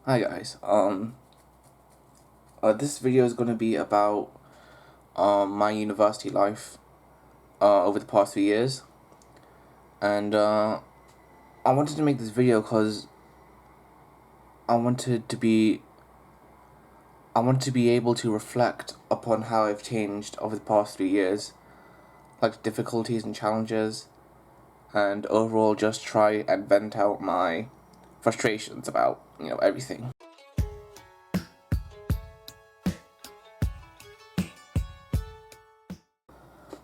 Hi guys. This video is gonna be about my university life over the past few years, and I wanted to make this video because I wanted to be I wanted to be able to reflect upon how I've changed over the past few years, like difficulties and challenges, and overall just try and vent out my frustrations about everything.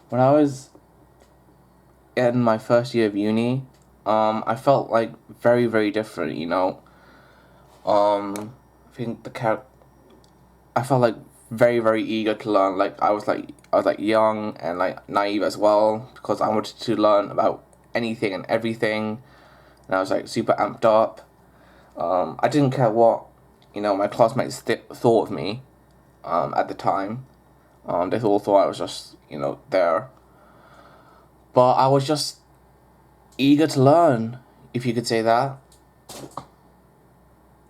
When I was in my first year of uni, I felt like very, very different, I think I felt like very, very eager to learn. Like I was young and like naive as well because I wanted to learn about anything and everything, and I was like super amped up. I didn't care what my classmates thought of me at the time. They all thought I was just there, but I was just eager to learn, if you could say that.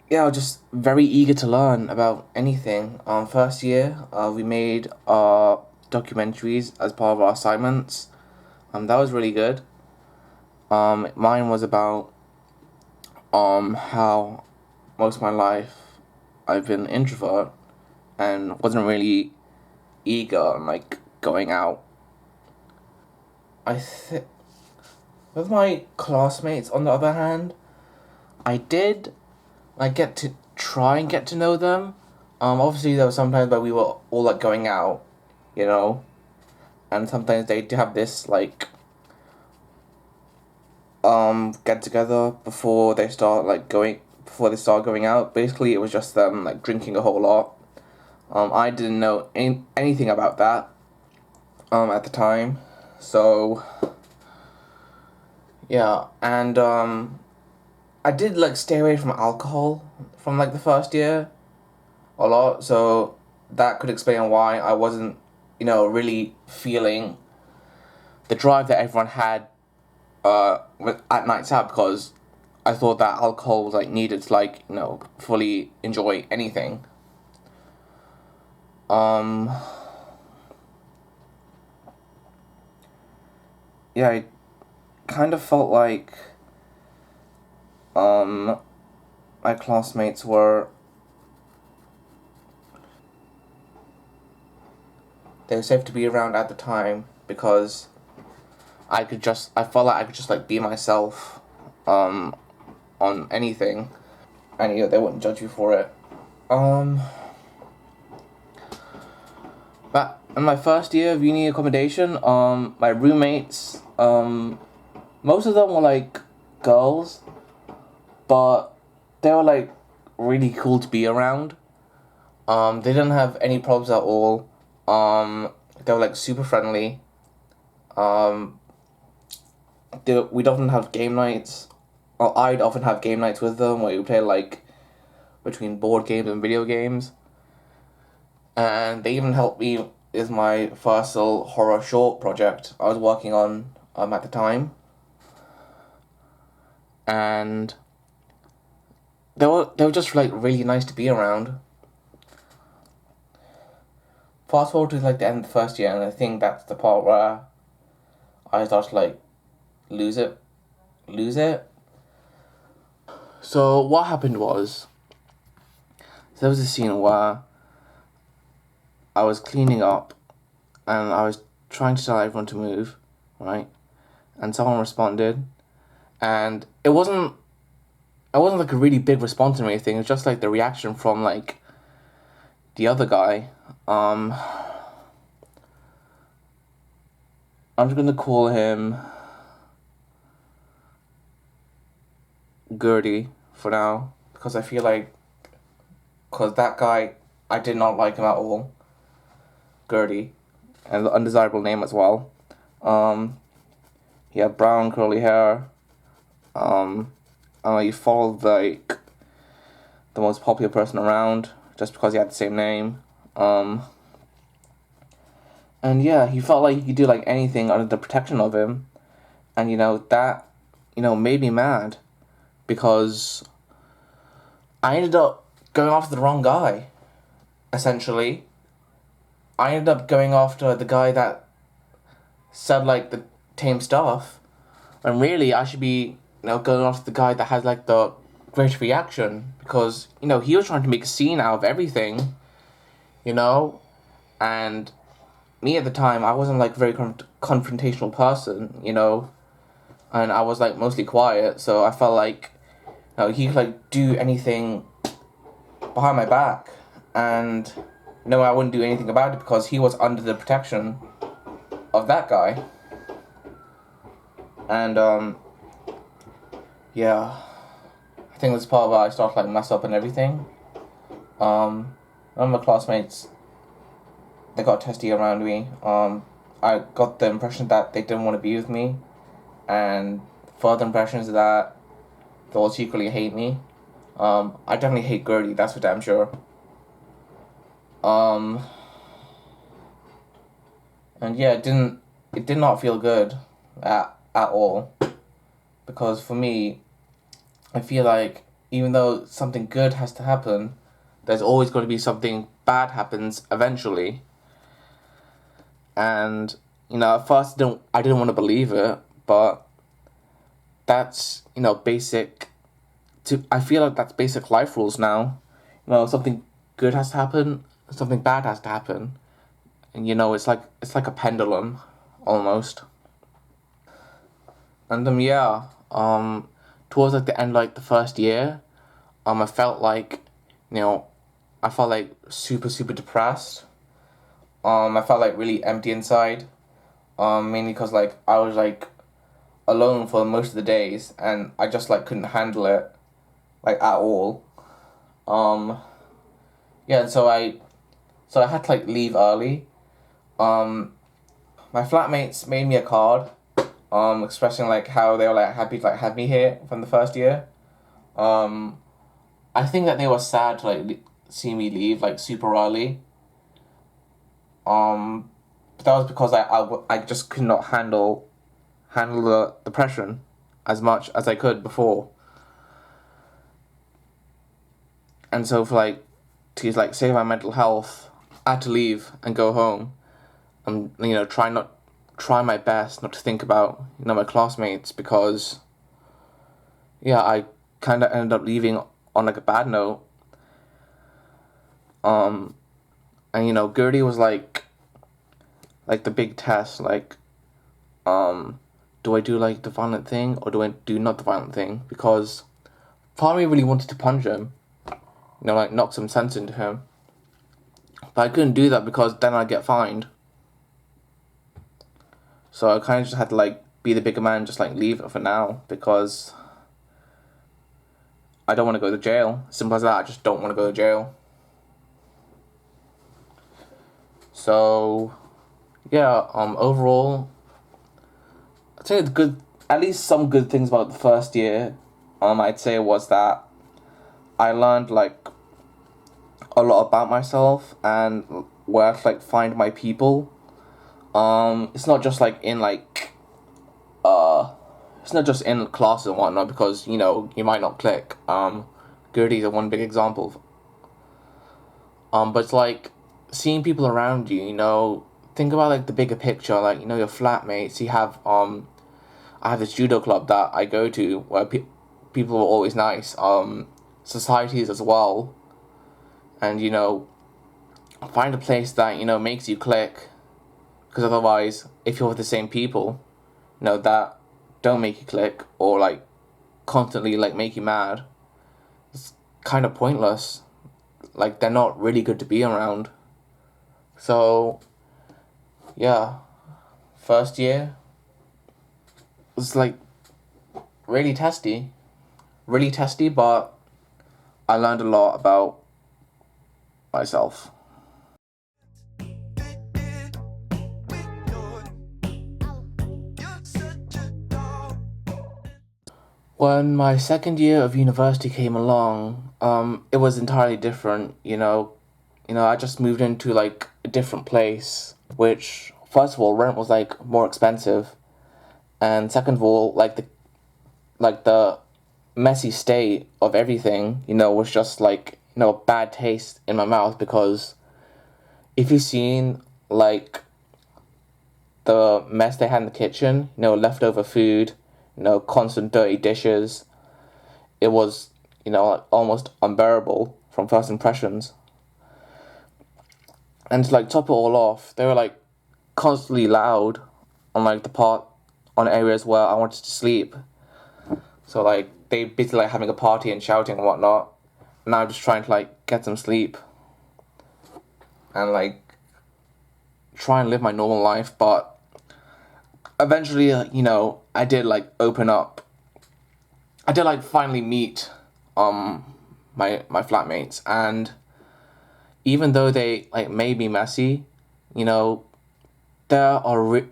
Yeah, I was just very eager to learn about anything. First year, we made documentaries as part of our assignments. That was really good. Mine was about how most of my life I've been an introvert and wasn't really eager on like going out. I think with my classmates, on the other hand, I did get to try and get to know them. Obviously there were sometimes where we were all like going out, you know, and sometimes they do have this like get together before they start going out. Basically, it was just them like drinking a whole lot. I didn't know anything about that at the time, so yeah, and I did like stay away from alcohol from like the first year a lot, so that could explain why I wasn't, really feeling the drive that everyone had at nights out, because I thought that alcohol was like needed to like, fully enjoy anything. Um yeah, I kind of felt like my classmates were they were safe to be around at the time because I felt like I could just like be myself on anything, and they wouldn't judge you for it. But in my first year of uni accommodation, my roommates, most of them were like girls, but they were like really cool to be around. They didn't have any problems at all. They were like super friendly. Um, we'd often have game nights, or I'd often have game nights with them where we play like between board games and video games. And they even helped me with my first little horror short project I was working on at the time. And they were just like really nice to be around. Fast forward to like the end of the first year, and I think that's the part where I started to like lose it. So what happened was, there was a scene where I was cleaning up and I was trying to tell everyone to move, right? And someone responded, and it wasn't like a really big response or anything. It was just like the reaction from like the other guy. I'm just gonna call him Gertie for now, because I feel like, because that guy, I did not like him at all. Gertie, and the undesirable name as well. He had brown curly hair. He followed like the most popular person around just because he had the same name. And yeah, he felt like he could do like anything under the protection of him, and that made me mad, because I ended up going after the wrong guy, essentially. I ended up going after the guy that said, like, the tame stuff. And really, I should be, going after the guy that has, like, the greater reaction. Because, he was trying to make a scene out of everything, And me at the time, I wasn't, like, a very confrontational person, And I was, like, mostly quiet. So I felt like, he could, like, do anything behind my back. And, I wouldn't do anything about it because he was under the protection of that guy. And, yeah, I think that's part of why I started, like, mess up and everything. One of my classmates, they got testy around me. I got the impression that they didn't want to be with me, and further impressions that they all secretly hate me. I definitely hate Gertie, that's for damn sure. And yeah, it did not feel good at all. Because for me, I feel like even though something good has to happen, there's always going to be something bad happens eventually. And, at first I didn't want to believe it, but that's, basic I feel like that's basic life rules now. Something good has to happen, something bad has to happen. And it's like a pendulum almost. And towards like the end, like the first year, I felt like, super, super depressed. I felt like really empty inside. Mainly because like I was like alone for most of the days, and I just like couldn't handle it, like at all. And so I had to like leave early. My flatmates made me a card, expressing like how they were like happy to like have me here from the first year. I think that they were sad to like see me leave like super early. But that was because I just could not handle the depression as much as I could before. And so for like to like save my mental health, I had to leave and go home, and try my best not to think about my classmates, because I kind of ended up leaving on like a bad note. And Gertie was like the big test, like do I do like the violent thing or do I do not the violent thing? Because part of me really wanted to punch him, like knock some sense into him, but I couldn't do that because then I'd get fined. So I kind of just had to like be the bigger man, just like leave it for now, because I don't want to go to jail. Simple as that. I just don't want to go to jail. So overall, I'd say it's good. At least some good things about the first year, I'd say was that I learned like a lot about myself and where to like find my people. It's not just like in like it's not just in classes and whatnot, because you might not click. Gertie's one big example. But it's like seeing people around you. Think about like the bigger picture. Like your flatmates. You have I have this judo club that I go to where people are always nice. Societies as well, and find a place that makes you click, because otherwise, if you're with the same people, that don't make you click or like constantly like make you mad, it's kind of pointless. Like they're not really good to be around. So first year was like really testy, but I learned a lot about myself. When my second year of university came along, it was entirely different. I just moved into like a different place, which first of all rent was like more expensive, and second of all like the messy state of everything, was just like a bad taste in my mouth, because if you've seen, like, the mess they had in the kitchen, leftover food, constant dirty dishes, it was, like, almost unbearable from first impressions. And to, like, top it all off, they were, like, constantly loud on, like, on areas where I wanted to sleep. So, like, they basically, like, having a party and shouting and whatnot. And I'm just trying to, like, get some sleep. And, like, try and live my normal life. But eventually, I did, like, open up. I did, like, finally meet my flatmates. And even though they, like, may be messy, you know, they are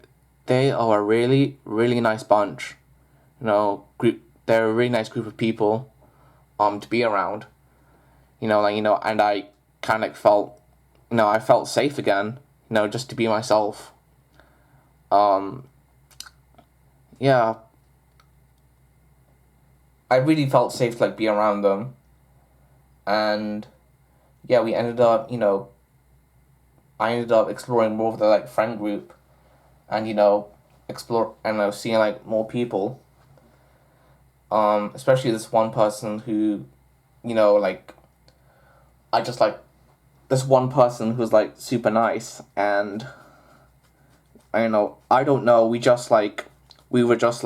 they are a really, really nice bunch. They're a really nice group of people to be around. And I kind of, like, felt, I felt safe again, just to be myself. Yeah, I really felt safe to, like, be around them. And yeah, we ended up, I ended up exploring more of the, like, friend group, and, explore and seeing, like, more people. Especially this one person who, like, I just, like, this one person who's, like, super nice. And I don't know, we were just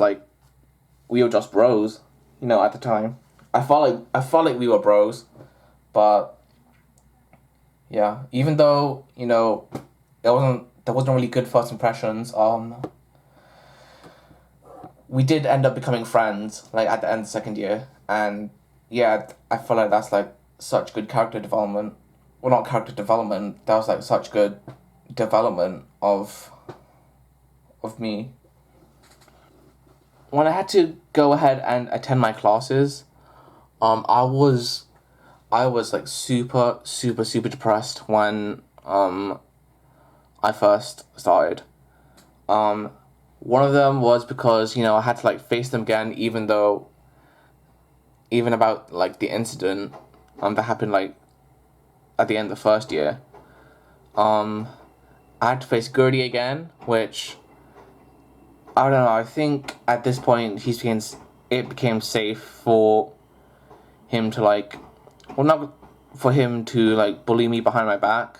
bros, at the time. I felt like we were bros. But yeah, even though, there wasn't really good first impressions, we did end up becoming friends, like, at the end of the second year. And yeah, I feel like that's, like, such good character development. Well, not character development, that was, like, such good development of me. When I had to go ahead and attend my classes, I was like, super, super, super depressed when I first started. One of them was because, I had to, like, face them again, even about, like, the incident that happened, like, at the end of the first year. I had to face Gertie again, which, I don't know, I think at this point it became safe for him to, like, well, not for him to, like, bully me behind my back.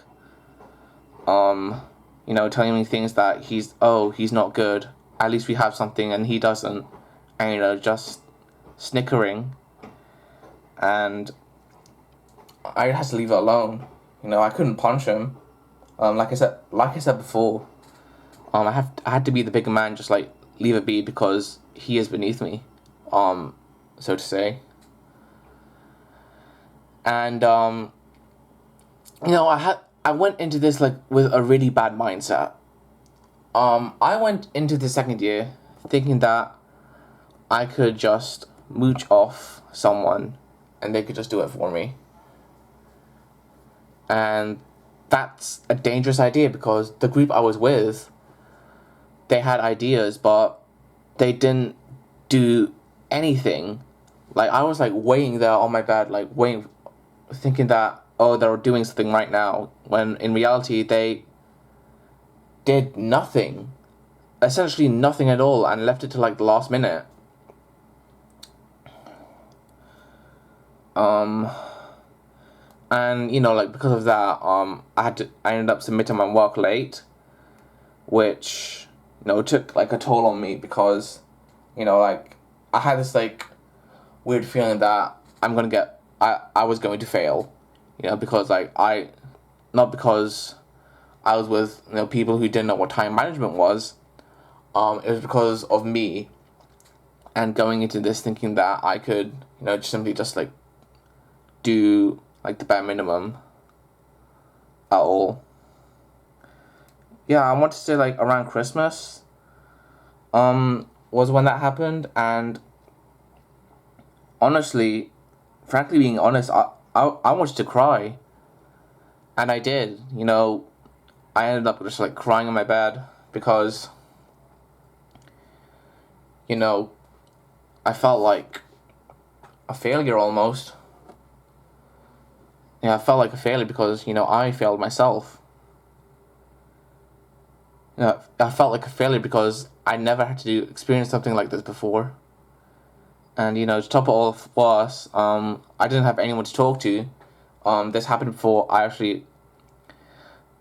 Telling me things that he's not good. At least we have something and he doesn't. And, just snickering. And I had to leave it alone. I couldn't punch him. Like I said before, I had to be the bigger man, just, like, leave it be, because he is beneath me, so to say. And I went into this, like, with a really bad mindset. I went into the second year thinking that I could just mooch off someone and they could just do it for me. And that's a dangerous idea, because the group I was with, they had ideas, but they didn't do anything. Like, I was, like, waiting there on my bed, like, waiting, thinking that, they're doing something right now, when in reality they did nothing. Essentially nothing at all, and left it to, like, the last minute. And, like, because of that, I ended up submitting my work late, which, took, like, a toll on me, because, like, I had this, like, weird feeling that I was going to fail, because, like, not because I was with, people who didn't know what time management was. It was because of me, and going into this thinking that I could, simply just, like, do, like, the bare minimum at all. Yeah, I want to say, like, around Christmas, was when that happened. And honestly, frankly, being honest, I wanted to cry. And I did, I ended up just, like, crying in my bed, because, I felt like a failure almost. I felt like a failure because, I failed myself. I felt like a failure because I never had to experience something like this before. And, to top it all worse, I didn't have anyone to talk to. This happened before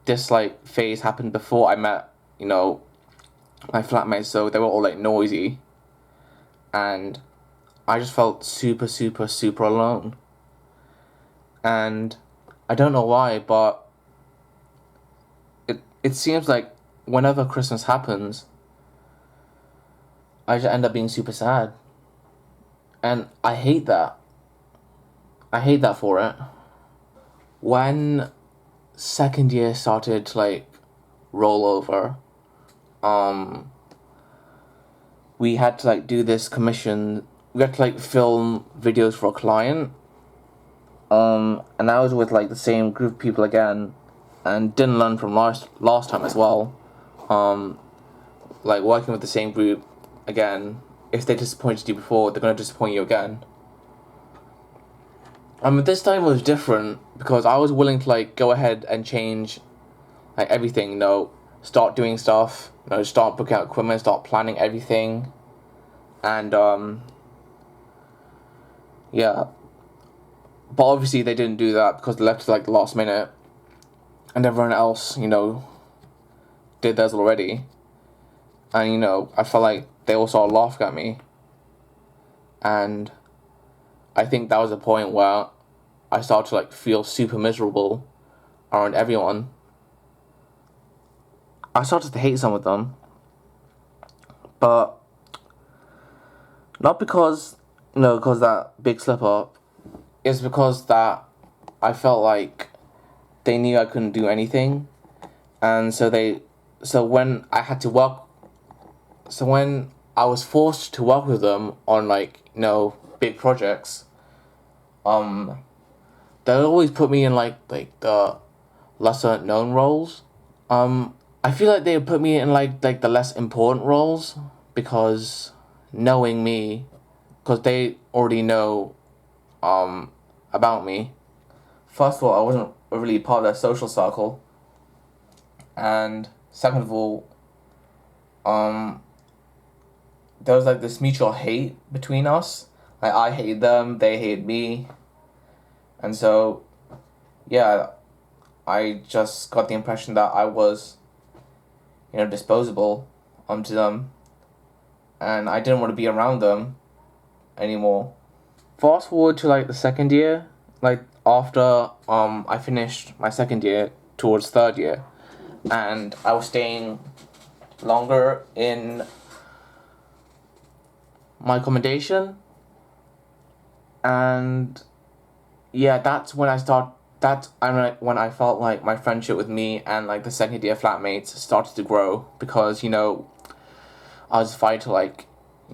this, phase happened before I met, my flatmates, so they were all, noisy. And I just felt super, super, super alone. And I don't know why, but it seems like whenever Christmas happens, I just end up being super sad. And I hate that. I hate that for it. When second year started to roll over, we had to do this commission. We had to film videos for a client. And I was with the same group of people again, and didn't learn from last time as well. Working with the same group again, if they disappointed you before, they're gonna disappoint you again. This time was different because I was willing to go ahead and change everything. Start doing stuff. Start booking out equipment. Start planning everything. And yeah. But obviously they didn't do that because they left it the last minute, and everyone else did theirs already. And I felt like they all started laughing at me. And I think that was the point where I started to feel super miserable around everyone. I started to hate some of them, but not because because that big slip up. It's because that I felt like they knew I couldn't do anything, and so when I was forced to work with them on big projects, they always put me in the lesser known roles. I feel like they would put me in the less important roles because knowing me, because they already know about me. First of all, I wasn't really part of their social circle, and second of all, there was this mutual hate between us. I hated them, they hated me, and so yeah, I just got the impression that I was disposable to them, and I didn't want to be around them anymore. Fast forward to the second year, after I finished my second year towards third year, and I was staying longer in my accommodation, and yeah, that's when when I felt like my friendship with me and the second year flatmates started to grow, because I was fighting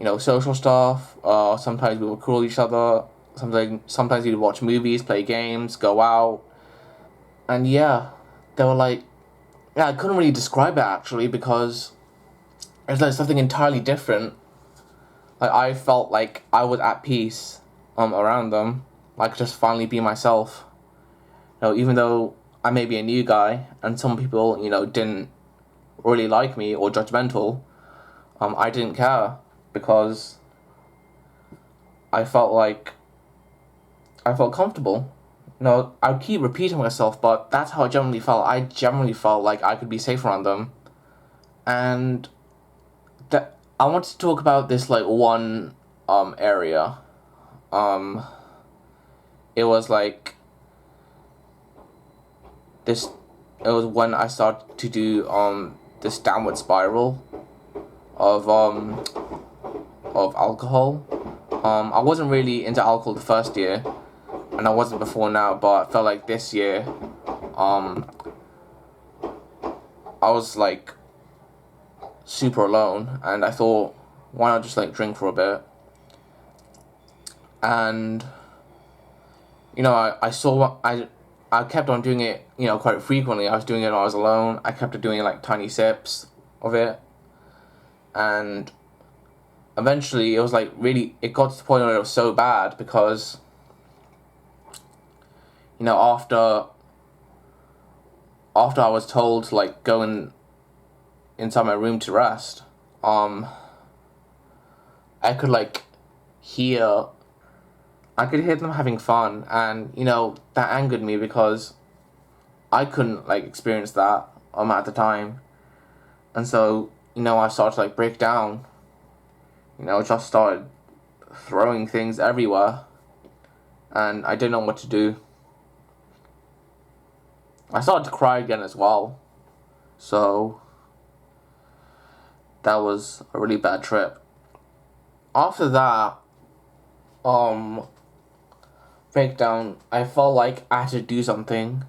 to social stuff. Sometimes we would call each other. Sometimes we'd watch movies, play games, go out, and yeah, they were yeah, I couldn't really describe it actually because it's something entirely different. I felt like I was at peace around them. I could just finally be myself. Even though I may be a new guy and some people didn't really like me or judgmental, I didn't care because I felt comfortable. I would keep repeating myself, but that's how I generally felt. I generally felt like I could be safe around them. And I want to talk about this one area. It was this. It was when I started to do this downward spiral of alcohol. I wasn't really into alcohol the first year, and I wasn't before now, but I felt like this year, I was super alone, and I thought, why not just drink for a bit? And I kept on doing it quite frequently. I was doing it when I was alone. I kept doing tiny sips of it, and eventually it was it got to the point where it was so bad because after I was told to like go inside my room to rest, um, I could like hear I could hear them having fun, and that angered me because I couldn't like experience that at the time, and so I started to like break down. Just started throwing things everywhere, and I didn't know what to do. I started to cry again as well, so that was a really bad trip. After that, um, breakdown, I felt like I had to do something.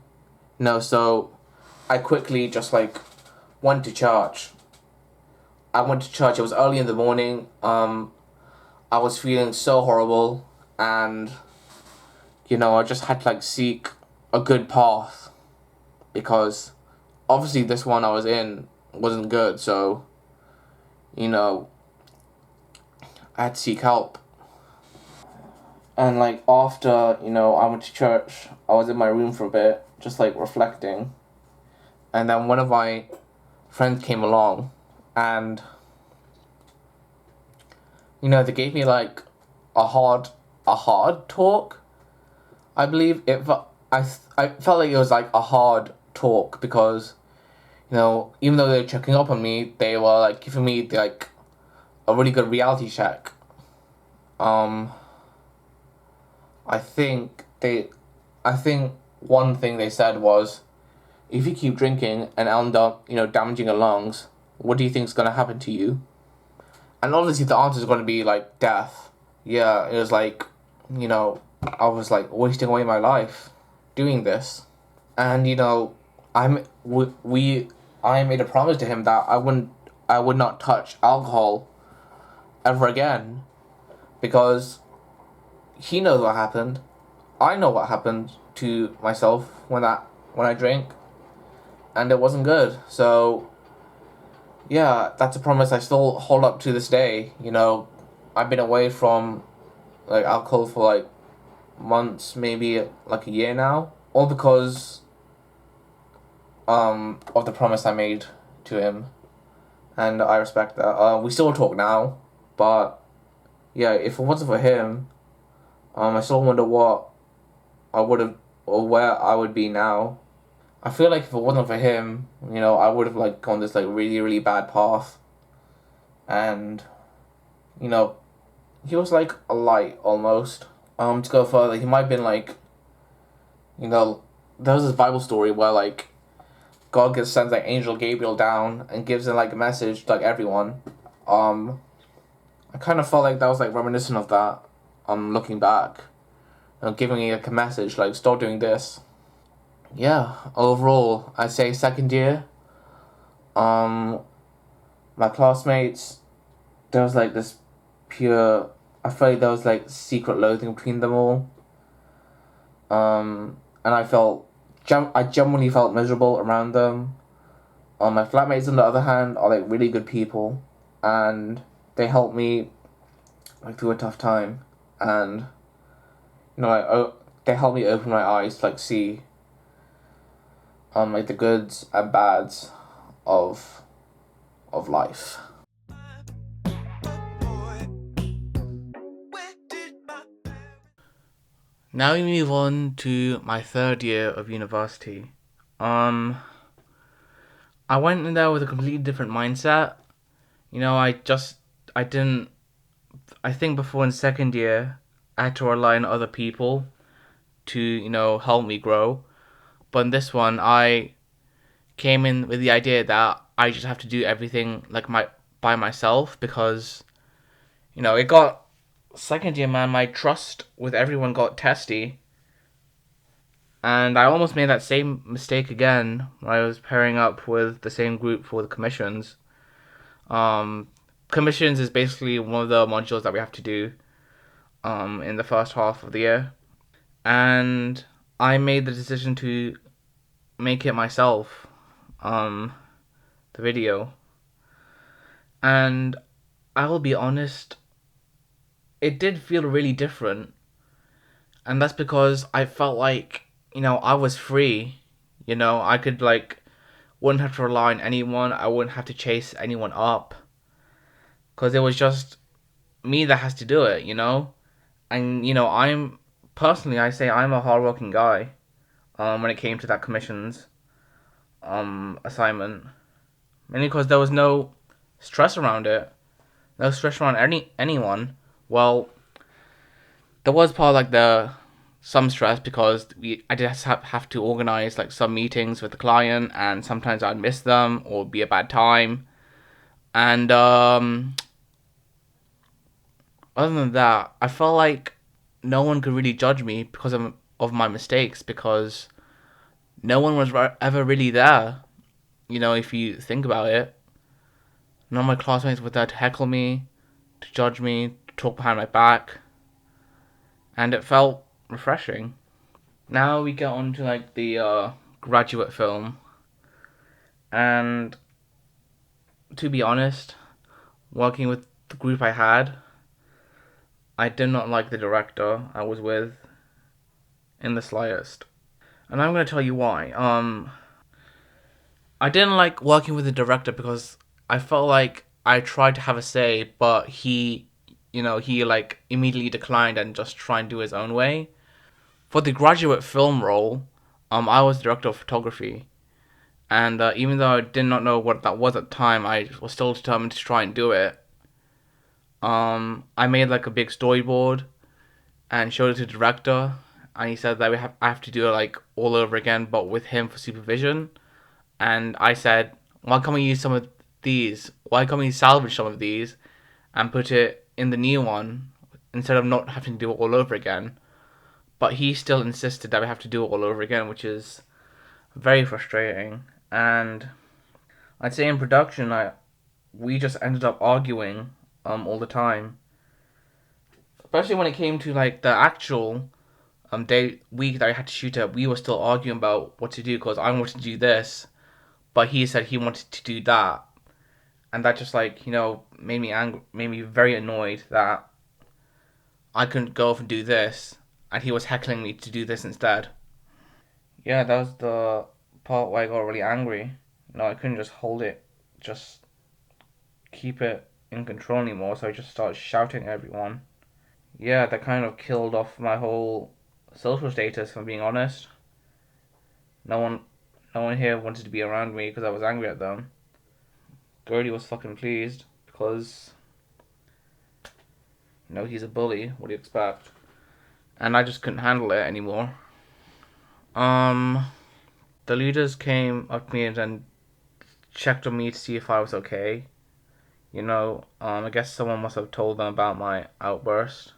So I quickly just like went to church. I went to church. It was early in the morning. I was feeling so horrible, and I just had to like seek a good path because obviously this one I was in wasn't good. So I had to seek help. And like after I went to church, I was in my room for a bit, just like reflecting, and then one of my friends came along, and they gave me like a hard talk. I believe I felt like it was like a hard talk because even though they were checking up on me, they were like giving me like a really good reality check. Um, I think they, I think one thing they said was, if you keep drinking and end up damaging your lungs, what do you think is gonna happen to you? And obviously the answer is gonna be like death. Yeah, it was like, I was like wasting away my life doing this, and I'm we I made a promise to him that I would not touch alcohol ever again because he knows what happened. I know what happened to myself when I drank, and it wasn't good. So yeah, that's a promise I still hold up to this day. I've been away from like alcohol for like months, maybe like a year now, all because of the promise I made to him, and I respect that. We still talk now, but yeah, if it wasn't for him, I still wonder what I would have or where I would be now. I feel like if it wasn't for him, I would have like gone this like really really bad path, and you know, he was like a light almost. To go further, he might have been like, you know, there was this Bible story where like God gets sends like Angel Gabriel down and gives him like a message to like everyone. Um, I kind of felt like that was like reminiscent of that. Looking back, giving me like a message like stop doing this. Yeah, overall, I'd say second year. Um, my classmates, there was like this pure. I felt like there was like secret loathing between them all. And I genuinely felt miserable around them. My flatmates, on the other hand, are like really good people, and they helped me like through a tough time, and they helped me open my eyes to like see like the goods and bads of life. Now we move on to my third year of university. Um, I went in there with a completely different mindset. I didn't. I think before in second year, I had to rely on other people to help me grow. But in this one, I came in with the idea that I just have to do everything like my by myself because it got second year, man. My trust with everyone got testy, and I almost made that same mistake again when I was pairing up with the same group for the commissions. Um, Commissions is basically one of the modules that we have to do in the first half of the year, and I made the decision to make it myself, the video, and I will be honest, it did feel really different, and that's because I felt like I was free. I could like wouldn't have to rely on anyone. I wouldn't have to chase anyone up because it was just me that has to do it. And I'm personally, I say I'm a hardworking guy. When it came to that commissions assignment, mainly because there was no stress around it, no stress around anyone. Well, there was part of, like the some stress because I just have to organize like some meetings with the client, and sometimes I'd miss them or be a bad time. And other than that, I felt like no one could really judge me because of my mistakes, because no one was ever really there. If you think about it, none of my classmates were there to heckle me, to judge me, to talk behind my back, and it felt refreshing. Now we get on to like the graduate film, and to be honest, working with the group I had, I did not like the director I was with in the slightest, and I'm gonna tell you why. I didn't like working with the director because I felt like I tried to have a say, but he like immediately declined and just tried and do his own way. For the graduate film role, I was director of photography, and even though I did not know what that was at the time, I was still determined to try and do it. I made like a big storyboard and showed it to the director, and he said that I have to do it like all over again, but with him for supervision. And I said, why can't we use some of these? Why can't we salvage some of these and put it in the new one instead of not having to do it all over again? But he still insisted that we have to do it all over again, which is very frustrating. And I'd say in production, we just ended up arguing all the time, especially when it came to like the actual day week that I had to shoot it. We were still arguing about what to do because I wanted to do this, but he said he wanted to do that, and that just like made me angry, made me very annoyed that I couldn't go off and do this, and he was heckling me to do this instead. Yeah, that was the part where I got really angry. I couldn't just hold it, just keep it in control anymore, so I just started shouting at everyone. Yeah, that kind of killed off my whole social status. If I'm being honest, no one, no one here wanted to be around me because I was angry at them. Gertie was fucking pleased because he's a bully. What do you expect? And I just couldn't handle it anymore. Um, the leaders came up to me and then checked on me to see if I was okay. I guess someone must have told them about my outburst.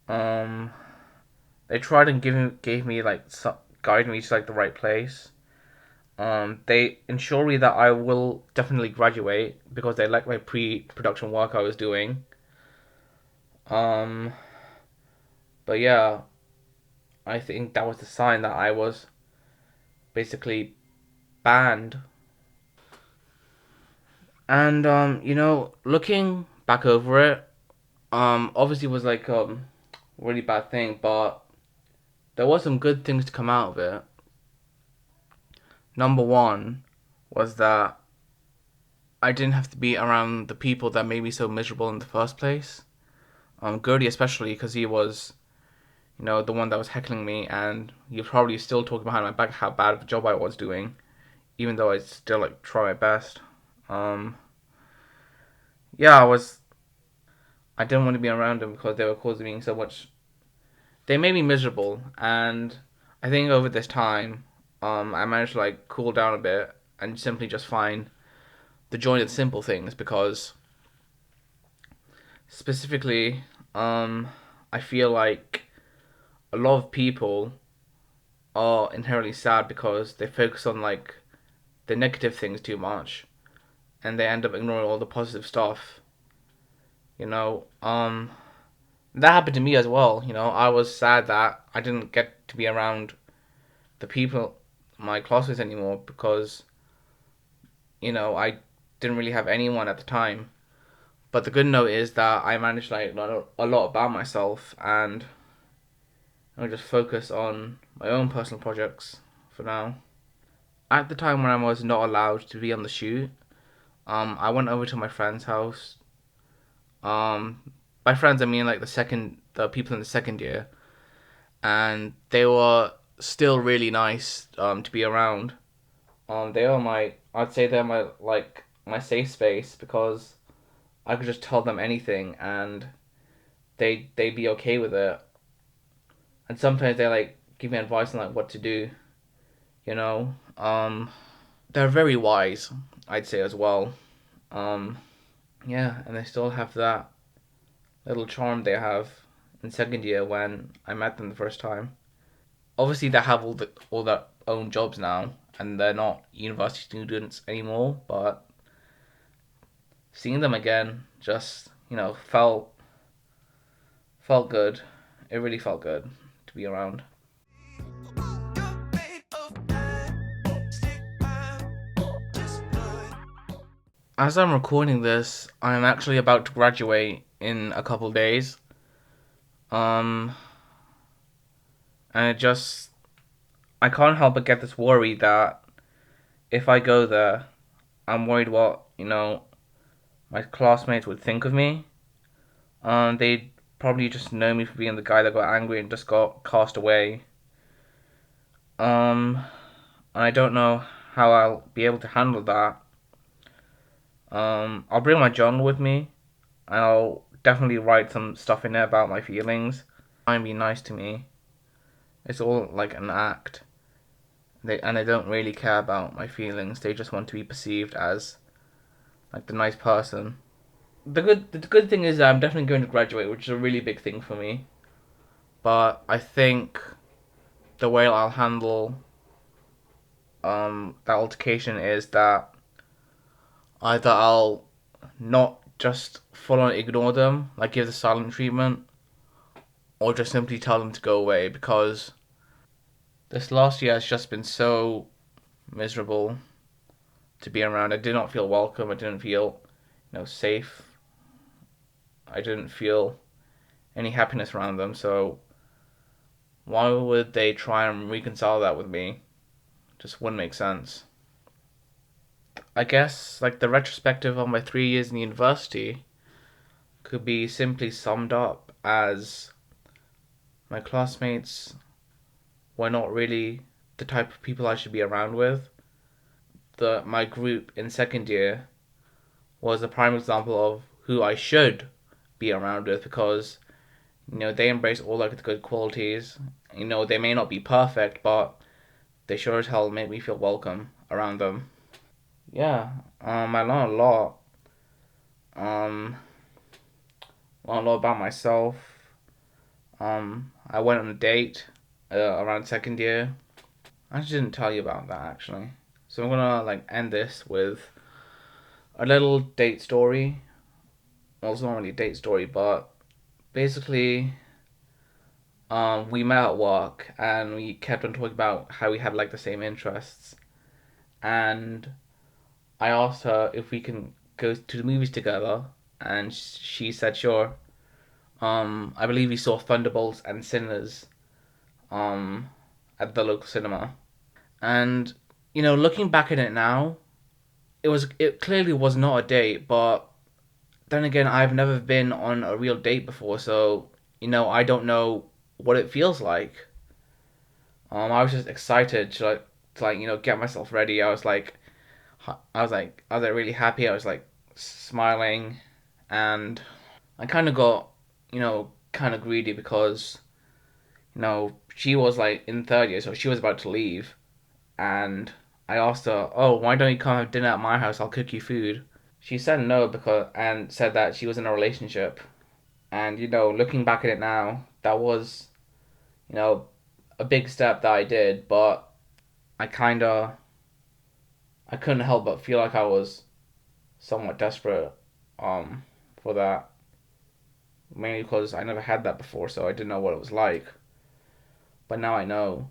Um, they tried and gave me like guide me to like the right place. They ensure me that I will definitely graduate because they like my pre-production work I was doing. Um, but yeah, I think that was the sign that I was basically banned. And looking back over it, obviously was like really bad thing, but there was some good things to come out of it. Number one was that I didn't have to be around the people that made me so miserable in the first place. Gertie especially, because he was, the one that was heckling me, and he was probably still talking behind my back how bad of a job I was doing, even though I still like try my best. Um, yeah, I didn't want to be around them because they were causing me so much. They made me miserable, and I think over this time, I managed to like cool down a bit and simply just find the joy in the simple things, because specifically, I feel like a lot of people are inherently sad because they focus on like the negative things too much, and they end up ignoring all the positive stuff. You know, that happened to me as well. I was sad that I didn't get to be around the people, my classmates anymore, because I didn't really have anyone at the time. But the good note is that I managed like learn a lot about myself, and I just focus on my own personal projects for now. At the time when I was not allowed to be on the shoot, I went over to my friend's house. Um, by friends I mean like the people in the second year, and they were still really nice to be around. They are I'd say they're my safe space because I could just tell them anything and they'd be okay with it. And sometimes they like give me advice on like what to do, you know. They're very wise, I'd say as well. Um, yeah, and they still have that little charm they have in second year when I met them the first time. Obviously, they have all their own jobs now, and they're not university students anymore. But seeing them again just felt good. It really felt good to be around. As I'm recording this, I'm actually about to graduate in a couple days. Um, and I can't help but get this worry that if I go there, I'm worried what my classmates would think of me. They'd probably just know me for being the guy that got angry and just got cast away. Um, and I don't know how I'll be able to handle that. I'll bring my journal with me, and I'll definitely write some stuff in there about my feelings. Try and be nice to me. It's all like an act. They don't really care about my feelings. They just want to be perceived as like the nice person. The good thing is that I'm definitely going to graduate, which is a really big thing for me. But I think the way I'll handle that altercation is that either I'll not just full on ignore them, like give the silent treatment, or just simply tell them to go away because this last year has just been so miserable to be around. I did not feel welcome. I didn't feel, safe. I didn't feel any happiness around them. So why would they try and reconcile that with me? Just wouldn't make sense. I guess like the retrospective of my 3 years in university could be simply summed up as my classmates were not really the type of people I should be around with. My group in second year was a prime example of who I should be around with because they embrace all like the good qualities. They may not be perfect, but they sure as hell make me feel welcome around them. Yeah, I learned a lot. Um, learned a lot about myself. I went on a date around second year. I just didn't tell you about that actually. So I'm gonna like end this with a little date story. Well, it's not really a date story, but basically, we met at work and we kept on talking about how we had like the same interests. And I asked her if we can go to the movies together, and she said sure. I believe we saw Thunderbolts and Sinners um, at the local cinema. And looking back at it now, it clearly was not a date, but then again, I've never been on a real date before, so I don't know what it feels like. I was just excited to get myself ready. I was like really happy. I was like smiling, and I kind of got kind of greedy because she was like in third year, so she was about to leave, and I asked her, "Oh, why don't you come have dinner at my house? I'll cook you food." She said no because and said that she was in a relationship. And looking back at it now, that was you know a big step that I did, but I kind of I couldn't help but feel like I was somewhat desperate um for that, mainly because I never had that before, so I didn't know what it was like. But now I know.